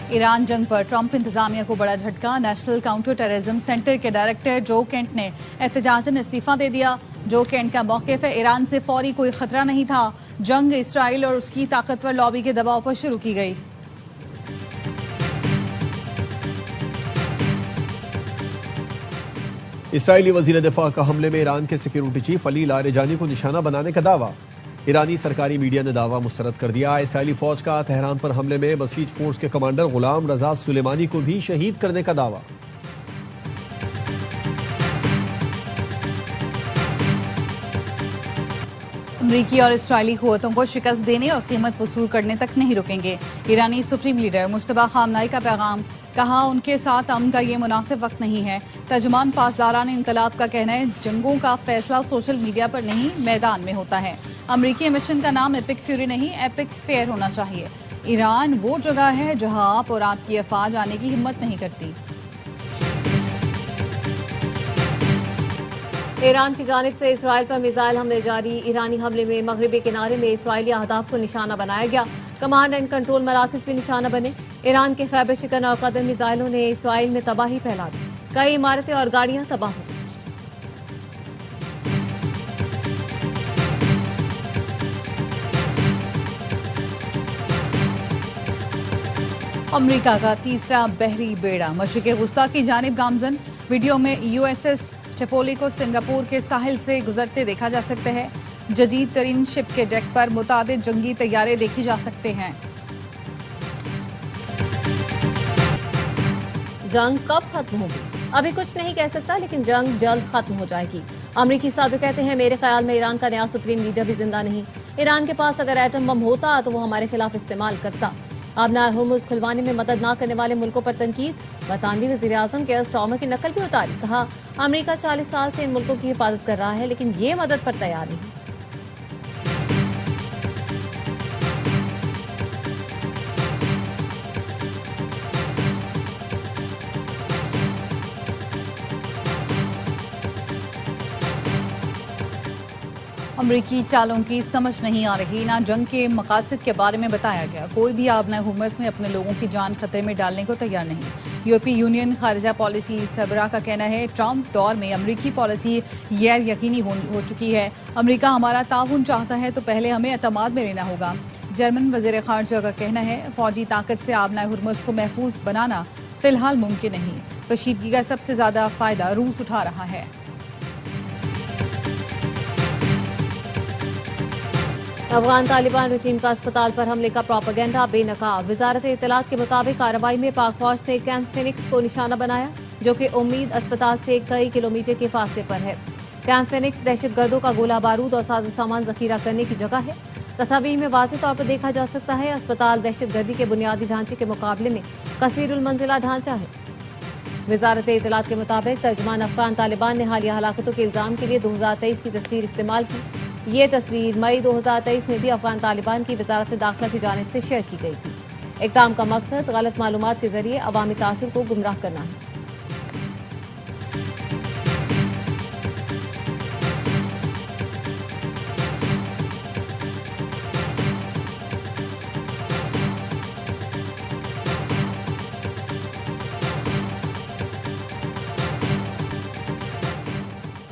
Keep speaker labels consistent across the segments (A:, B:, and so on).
A: Iran जंग पर Trump इंतजामिया को बड़ा झटका। नेशनल काउंटर टेररिज्म सेंटर के डायरेक्टर जो केंट ने एहतजाजन इस्तीफा दे दिया। जो केंट का मौक़िफ़ है, ईरान से फौरी कोई खतरा नहीं था। जंग इसराइल और उसकी ताकतवर लॉबी के दबाव पर शुरू की गई।
B: इसराइली वजीर दिफा का हमले में ईरान के सिक्योरिटी चीफ अली लारेजानी को निशाना बनाने का दावा। ईरानी सरकारी मीडिया ने दावा मुस्तरद कर दिया। इसराइली फौज का तेहरान पर हमले में बसीज फोर्स के कमांडर गुलाम रजा सुलेमानी को भी शहीद करने का दावा।
A: अमरीकी और इसराइली कुव्वतों को शिकस्त देने और कीमत वसूल करने तक नहीं रुकेंगे। ईरानी सुप्रीम लीडर मुश्तबा खामनाई का पैगाम, कहा उनके साथ अमन का ये मुनासिब वक्त नहीं है। तर्जुमान पासदारान इनकलाब का कहना है, जंगों का फैसला सोशल मीडिया पर नहीं मैदान में होता है। अमरीकी मिशन का नाम एपिक फ्यूरी नहीं, एपिक फेयर होना चाहिए। ईरान वो जगह है जहां आप और आपकी अफवाज आने की हिम्मत नहीं करती।
C: ईरान की जानिब से इसराइल पर मिसाइल हमले जारी। ईरानी हमले में मगरबी किनारे में इसराइली अहदाफ को निशाना बनाया गया। कमांड एंड कंट्रोल मराकज भी निशाना बने। ईरान के खैबर शिकन और कदम मिसाइलों ने इसराइल में तबाही फैला दी। कई इमारतें और गाड़ियां तबाह हुई।
A: अमरीका का तीसरा बहरी बेड़ा मशरिक़ वुस्ता की जानिब गामजन। वीडियो में यूएसएस चपोली को सिंगापुर के साहिल से गुजरते देखा जा सकता है। जदीद तरीन शिप के डेक पर मुतादिद जंगी तैयारे देखे जा सकते हैं।
C: जंग कब खत्म होगी अभी कुछ नहीं कह सकता, लेकिन जंग जल्द खत्म हो जाएगी। अमरीकी साधु कहते हैं, मेरे ख्याल में ईरान का नया सुप्रीम लीडर भी जिंदा नहीं। ईरान के पास अगर एटम बम होता तो वो हमारे खिलाफ इस्तेमाल करता। अब हुर्मुज़ खुलवाने में मदद न करने वाले मुल्कों पर तनकीद। बरतानवी वज़ीर आज़म के स्टॉर्मर की नकल भी उतारी। कहा, अमरीका 40 साल से इन मुल्कों की हिफाजत कर रहा है, लेकिन ये मदद पर तैयार नहीं।
A: अमरीकी चालों की समझ नहीं आ रही, ना जंग के मकासद के बारे में बताया गया। कोई भी आबना हुर्मुज़ में अपने लोगों की जान खतरे में डालने को तैयार नहीं। यूरोपीय यूनियन खारिजा पॉलिसी सरबराह का कहना है, ट्रंप दौर में अमरीकी पॉलिसी गैर यकीनी हो चुकी है। अमरीका हमारा ताउन चाहता है तो पहले हमें एतमाद में लेना होगा। जर्मन वज़ीर खारजा का कहना है, फौजी ताकत से आबना हुर्मुज़ को महफूज बनाना फिलहाल मुमकिन नहीं। कशीदगी का सबसे ज्यादा फायदा रूस उठा रहा है।
C: अफगान तालिबान रजीम का अस्पताल पर हमले का प्रोपेगेंडा बेनकाब। वजारत इत्तलात के मुताबिक कार्रवाई में पाक फौज ने कैंप फिनिक्स को निशाना बनाया, जो कि उम्मीद अस्पताल से कई किलोमीटर के फासले पर है। कैंप फिनिक्स दहशतगर्दों का गोला बारूद और साजो सामान जखीरा करने की जगह है। तस्वीर में वाज़ेह तौर पर देखा जा सकता है, अस्पताल दहशतगर्दी के बुनियादी ढांचे के मुकाबले में कसीरुल मंजिला ढांचा है। वजारत इत्तलात के मुताबिक तर्जुमान अफगान तालिबान ने हालिया हलाकतों के इल्जाम के लिए 2023 की तस्वीर इस्तेमाल की। ये तस्वीर मई 2023 में भी अफगान तालिबान की वजारत दाखिला की जानिब से शेयर की गई थी। इक़दाम का मकसद गलत मालूमात के जरिए अवामी तासुर को गुमराह करना है।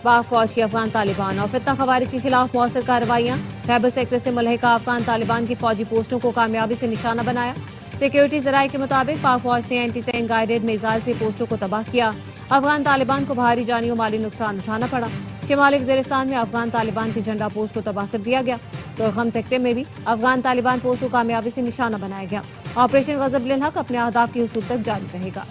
C: पाक फौज की अफगान तालिबान और फितना खवारिज के खिलाफ मौसर कार्रवाइयां। खैबर सेक्टर से मुलहिका अफगान तालिबान की फौजी पोस्टों को कामयाबी से निशाना बनाया। सिक्योरिटी जराये के मुताबिक पाक फौज ने एंटी टैंक गाइडेड मिसाइल से पोस्टों को तबाह किया। अफगान तालिबान को भारी जानी और माली नुकसान उठाना पड़ा। शिमाली वजीरिस्तान में अफगान तालिबान की झंडा पोस्ट को तबाह कर दिया गया। तुरखम सेक्टर में भी अफगान तालिबान पोस्ट को कामयाबी से निशाना बनाया गया। ऑपरेशन गजब लिल हक अपने अहदाफ की हुसूल तक जारी रहेगा।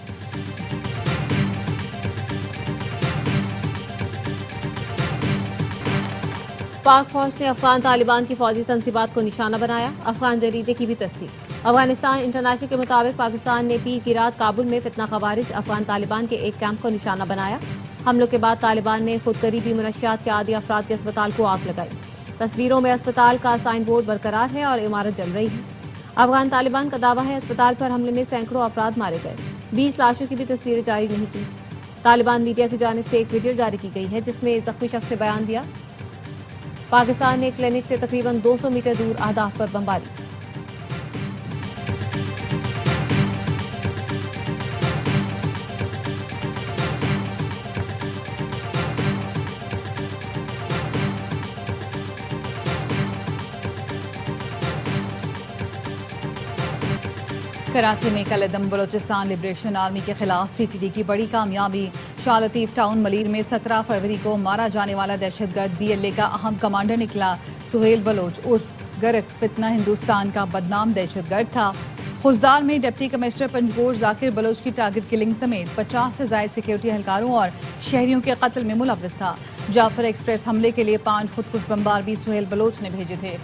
C: पाक फौज ने अफगान तालिबान की फौजी तंसीबात को निशाना बनाया। अफगान जरीदे की भी तस्दीक। अफगानिस्तान इंटरनेशनल के मुताबिक पाकिस्तान ने पीर की रात काबुल में फितना खवारिज अफगान तालिबान के एक कैंप को निशाना बनाया। हमलों के बाद तालिबान ने खुद करीबी मनशियात के आदि अफराद के अस्पताल को आग लगाई। तस्वीरों में अस्पताल का साइन बोर्ड बरकरार है और इमारत जल रही है। अफगान तालिबान का दावा है, अस्पताल पर हमले में सैकड़ों अफराद मारे गए। 20 लाशों की भी तस्वीरें जारी नहीं की। तालिबान मीडिया की जानिब से एक वीडियो जारी की गई है, जिसमें जख्मी शख्स ने बयान दिया, पाकिस्तान ने क्लिनिक से तकरीबन 200 मीटर दूर अहदाफ पर बमबारी।
A: कराची में कल-ए-दम बलोचिस्तान लिबरेशन आर्मी के खिलाफ सीटीडी की बड़ी कामयाबी। शाह लतीफ टाउन मलीर में 17 फरवरी को मारा जाने वाला दहशतगर्द बीएलए का अहम कमांडर निकला। सुहेल बलोच उर्फ गरक फितना हिंदुस्तान का बदनाम दहशतगर्द था। खुजदार में डिप्टी कमिश्नर पंजगोर जाकिर बलोच की टारगेट किलिंग समेत 50 से ज्यादा सिक्योरिटी एहलकारों और शहरियों के कत्ल में मुलव्विस था। जाफर एक्सप्रेस हमले के लिए 5 खुदकुश बम्बार भी सुहेल बलोच ने भेजे थे।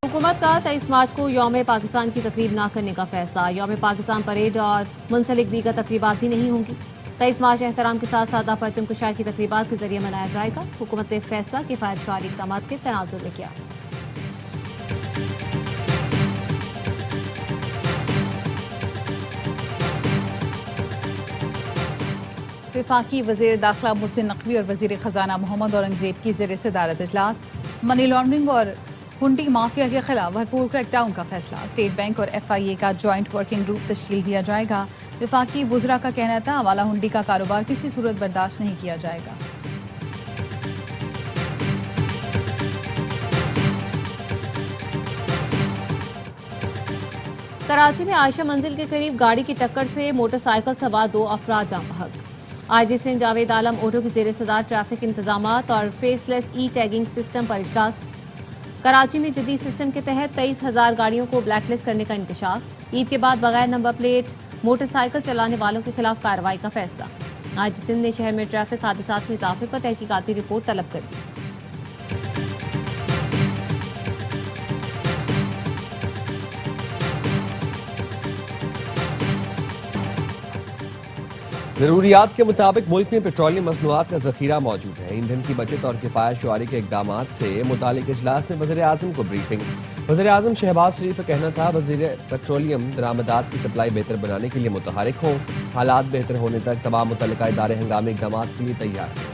C: हुकूमत का 23 मार्च को यौम पाकिस्तान की तकरीब न करने का फैसला। यौम पाकिस्तान परेड और मुंसलिक दीगर तकरीबात भी नहीं होंगी। 23 मार्च एहतराम के साथ सादा परचम कुशाई की तकरीबात के जरिए मनाया जाएगा। हुकूमत ने फैसला किफायत शरारी इक़दाम के तनाजुर में किया।
A: वफाकी वज़ीर दाखिला मोहसिन नकवी और वज़ीर खजाना मोहम्मद औरंगजेब की ज़ेर सदारत इजलास। मनी लॉन्ड्रिंग और हुंडी माफिया के खिलाफ भरपूर क्रैकडाउन का फैसला। स्टेट बैंक और FIA का ज्वाइंट वर्किंग ग्रुप तश्कील दिया जाएगा। वफाकी वुज़रा का कहना था हवाला हुंडी का कारोबार किसी सूरत बर्दाश्त नहीं किया जाएगा।
C: कराची में आयशा मंजिल के करीब गाड़ी की टक्कर से मोटरसाइकिल सवार 2 अफराद जान बहक। IG सिंध जावेद आलम ओटो की जेर सदार ट्रैफिक इंतजामात और फेसलेस टैगिंग सिस्टम पर इजलास। कराची में जदीद सिस्टम के तहत 23,000 गाड़ियों को ब्लैकलिस्ट करने का इंकशाफ। ईद के बाद बगैर नंबर प्लेट मोटरसाइकिल चलाने वालों के खिलाफ कार्रवाई का फैसला। IG सिंध ने शहर में ट्रैफिक हादसात में इजाफे पर तहकीकाती रिपोर्ट तलब कर दी।
B: जरूरियात के मुताबिक मुल्क में पेट्रोलियम मसनूआत का जखीरा मौजूद है। ईंधन की बचत और किफायत शुआरी के इकदाम से मुतालिक इजलास में वज़ीर आज़म को ब्रीफिंग। वज़ीर आज़म शहबाज शरीफ का कहना था वज़ीर पेट्रोलियम दरामदात की सप्लाई बेहतर बनाने के लिए मुतहरिक हों। हालात बेहतर होने तक तमाम मुतल्लिका इदारे हंगामी इकदाम के लिए तैयार हैं।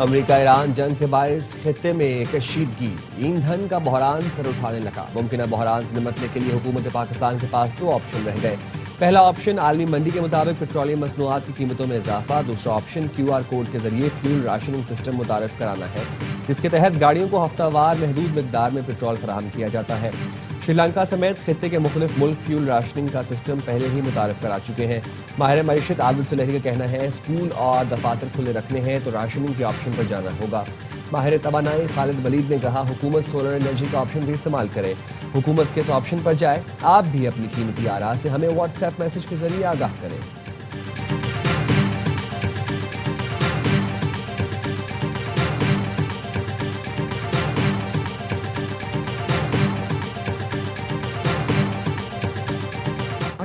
B: अमेरिका ईरान जंग के बायस खित्ते में कशीदगी, ईंधन का बहरान सर उठाने लगा। मुमकिन बहरान से निपटने के लिए हुकूमत पाकिस्तान के पास 2 ऑप्शन रह गए। पहला ऑप्शन आलमी मंडी के मुताबिक पेट्रोलियम मसनूआत की कीमतों में इजाफा। दूसरा ऑप्शन QR कोड के जरिए फ्यूल राशनिंग सिस्टम मुतारिफ कराना है, जिसके तहत गाड़ियों को हफ्तावार महदूद मिकदार में पेट्रोल फराहम किया जाता है। श्रीलंका समेत खित्ते के मुख्तलिफ मुल्क फ्यूल राशनिंग का सिस्टम पहले ही मुतारिफ करा चुके हैं। माहिर मईशत आबिद सुलेही का कहना है स्कूल और दफातर खुले रखने हैं तो राशनिंग के ऑप्शन पर जाना होगा। माहिर तवानाई खालिद वलीद ने कहा हुकूमत सोलर एनर्जी का ऑप्शन भी इस्तेमाल करे। हुकूमत के इस ऑप्शन पर जाए। आप भी अपनी कीमती आरा से हमें व्हाट्सएप मैसेज के जरिए आगाह करें।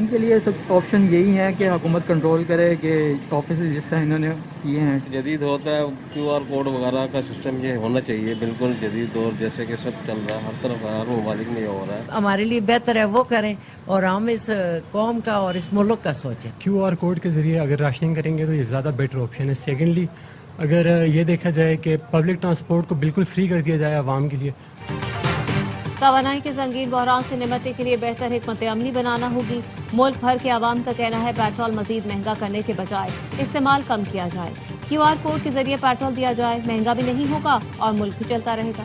D: के लिए सब ऑप्शन यही है कि हुकूमत कंट्रोल करे कि ऑफिस जिस तरह इन्होंने किए हैं।
E: जदीद होता है QR कोड वगैरह का सिस्टम ये होना चाहिए, बिल्कुल जदीद दौर जैसे कि सब चल रहा है, हर तरफ हर ममालिक में हो रहा है।
F: हमारे लिए बेहतर है वो करें और हम इस कौम का और इस मुल्क का सोचें।
G: QR कोड के जरिए अगर राशनिंग करेंगे तो ये ज़्यादा बेटर ऑप्शन है। सेकेंडली अगर ये देखा जाए कि पब्लिक ट्रांसपोर्ट को बिल्कुल फ्री कर दिया जाए आवाम के लिए।
C: तवानाई के संगीन बहरान से निपटने के लिए बेहतर हिकमत अमली बनाना होगी। मुल्क भर के आवाम का कहना है पेट्रोल मजीद महंगा करने के बजाय इस्तेमाल कम किया जाए। QR कोड के जरिए पेट्रोल दिया जाए, महंगा भी नहीं होगा और मुल्क भी चलता रहेगा।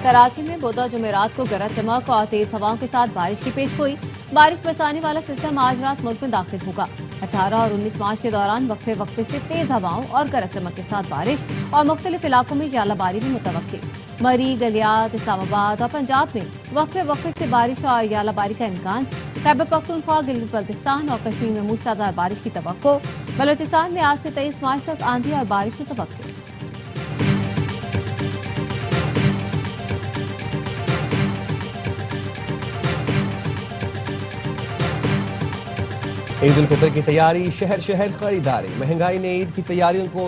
C: कराची में बुधवार जुमेरात को गरज चमक और तेज हवाओं के साथ बारिश की पेशगोई। बारिश बरसाने वाला सिस्टम आज रात मुल्क में दाखिल होगा। 18 और 19 मार्च के दौरान वक्फे वक्फे से तेज हवाओं और गरज चमक के साथ बारिश और मुख्तलिफ इलाकों में यालाबारी भी मुतवक्की। मरी, गलियात, इस्लामाबाद और पंजाब में वक्फे वक्फे से बारिश और यालाबारी का इम्कान। खैबर पख्तूनख्वा, गिलगित बल्तिस्तान और कश्मीर में मूसलाधार बारिश की तवक्को। बलोचिस्तान में आज से 23 मार्च तक आंधी और बारिश मुतवक्की।
B: ईद उल फितर की तैयारी, शहर शहर खरीदारी। महंगाई ने ईद की तैयारियों को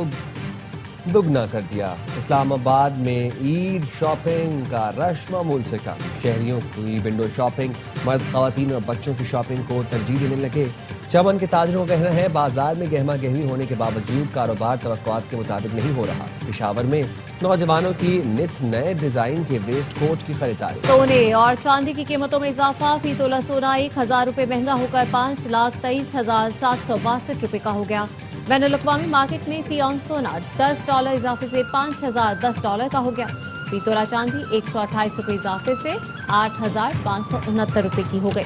B: दुगना कर दिया। इस्लामाबाद में ईद शॉपिंग का रश मामूल से कम। शहरियों की विंडो शॉपिंग, मर्द, खवातीन और बच्चों की शॉपिंग को तरजीह देने लगे।
H: चमन के ताजरों का कहना है बाजार में गहमा गहमी होने के बावजूद कारोबार तवक्कुआत के मुताबिक नहीं हो रहा। पेशावर में नौजवानों की नित नए डिजाइन के वेस्ट कोट की खरीदारी।
C: सोने और चांदी की कीमतों में इजाफा। फी तोला सोना 1,000 रुपए महंगा होकर 5,23,762 रुपए का हो गया। बैनुल-अक़वामी मार्केट में फी ऑन सोना $10 इजाफे से $5,010 का हो गया। फी तोला चांदी 128 रुपए इजाफे से 8,569 रुपए की हो गई।